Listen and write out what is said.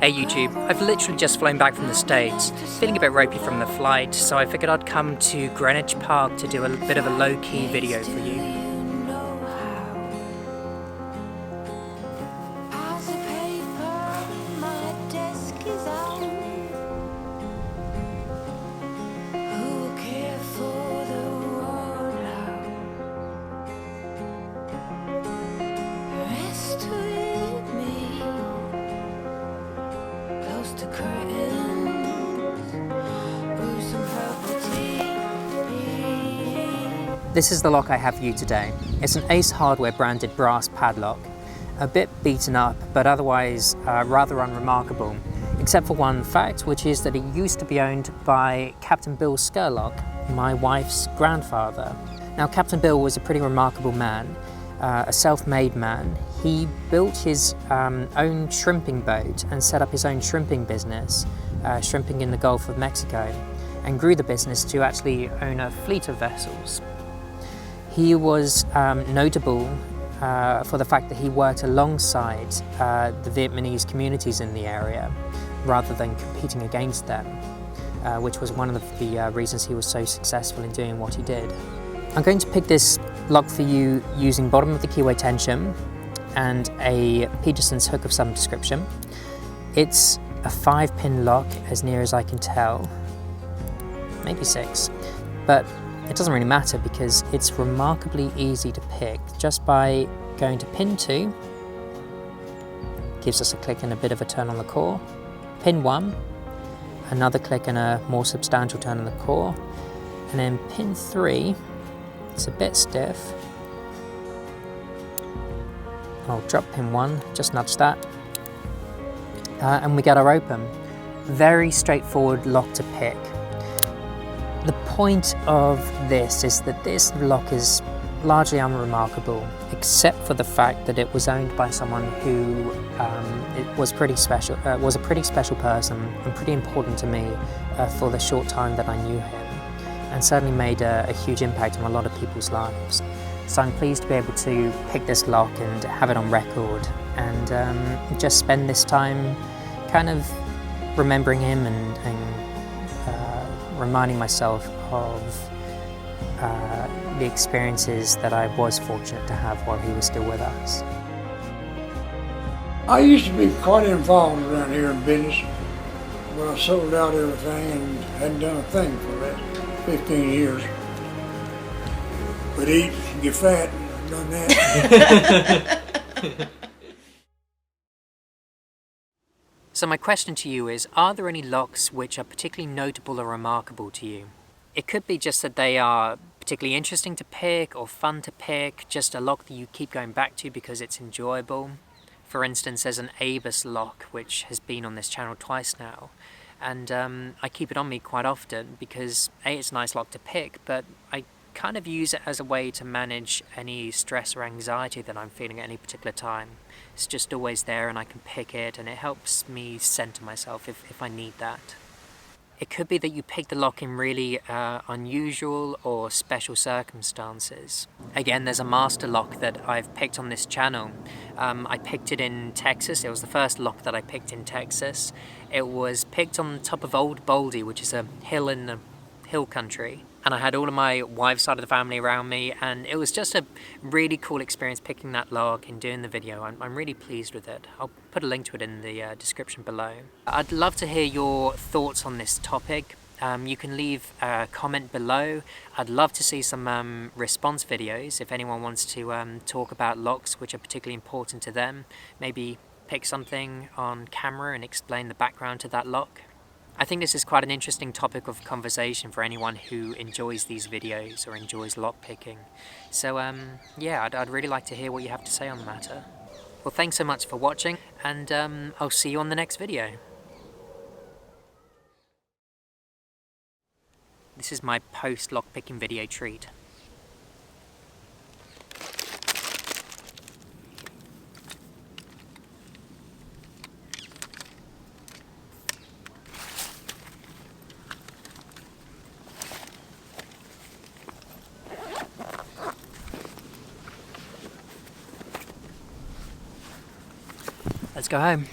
Hey YouTube, I've literally just flown back from the States, feeling a bit ropey from the flight, so I figured I'd come to Greenwich Park to do a bit of a low-key video for you. This is the lock I have for you today. It's an Ace Hardware branded brass padlock. A bit beaten up, but otherwise rather unremarkable, except for one fact, which is that it used to be owned by Captain Bill Scurlock, my wife's grandfather. Now, Captain Bill was a pretty remarkable man, a self-made man. He built his own shrimping boat and set up his own shrimping business, shrimping in the Gulf of Mexico, and grew the business to actually own a fleet of vessels. He was notable for the fact that he worked alongside the Vietnamese communities in the area rather than competing against them, which was one of the reasons he was so successful in doing what he did. I'm going to pick this lock for you using bottom of the keyway tension and a Peterson's hook of some description. It's a 5-pin lock as near as I can tell, maybe 6, but it doesn't really matter because it's remarkably easy to pick just by going to pin 2, gives us a click and a bit of a turn on the core, pin 1, another click and a more substantial turn on the core, and then pin 3, it's a bit stiff. I'll drop pin 1, just nudge that, and we get our open. Very straightforward lock to pick. The point of this is that this lock is largely unremarkable, except for the fact that it was owned by someone who was a pretty special person and pretty important to me for the short time that I knew him, and certainly made a huge impact on a lot of people's lives. So I'm pleased to be able to pick this lock and have it on record and just spend this time kind of remembering him and reminding myself of the experiences that I was fortunate to have while he was still with us. I used to be quite involved around here in business, but I sold out everything and hadn't done a thing for the last 15 years. But eat and get fat, I've done that. So my question to you is, are there any locks which are particularly notable or remarkable to you? It could be just that they are particularly interesting to pick or fun to pick, just a lock that you keep going back to because it's enjoyable. For instance, there's an Abus lock which has been on this channel twice now, and I keep it on me quite often because A, it's a nice lock to pick, but I kind of use it as a way to manage any stress or anxiety that I'm feeling at any particular time. It's just always there and I can pick it, and it helps me center myself if I need that. It could be that you pick the lock in really unusual or special circumstances. Again, there's a master lock that I've picked on this channel. I picked it in Texas. It was the first lock that I picked in Texas. It was picked on the top of Old Baldy, which is a hill in the hill country. And I had all of my wife's side of the family around me, and it was just a really cool experience picking that lock and doing the video. I'm really pleased with it. I'll put a link to it in the description below. I'd love to hear your thoughts on this topic. You can leave a comment below. I'd love to see some response videos if anyone wants to talk about locks which are particularly important to them. Maybe pick something on camera and explain the background to that lock. I think this is quite an interesting topic of conversation for anyone who enjoys these videos or enjoys lockpicking. So yeah, I'd really like to hear what you have to say on the matter. Well, thanks so much for watching, and I'll see you on the next video. This is my post lockpicking video treat. Let's go home.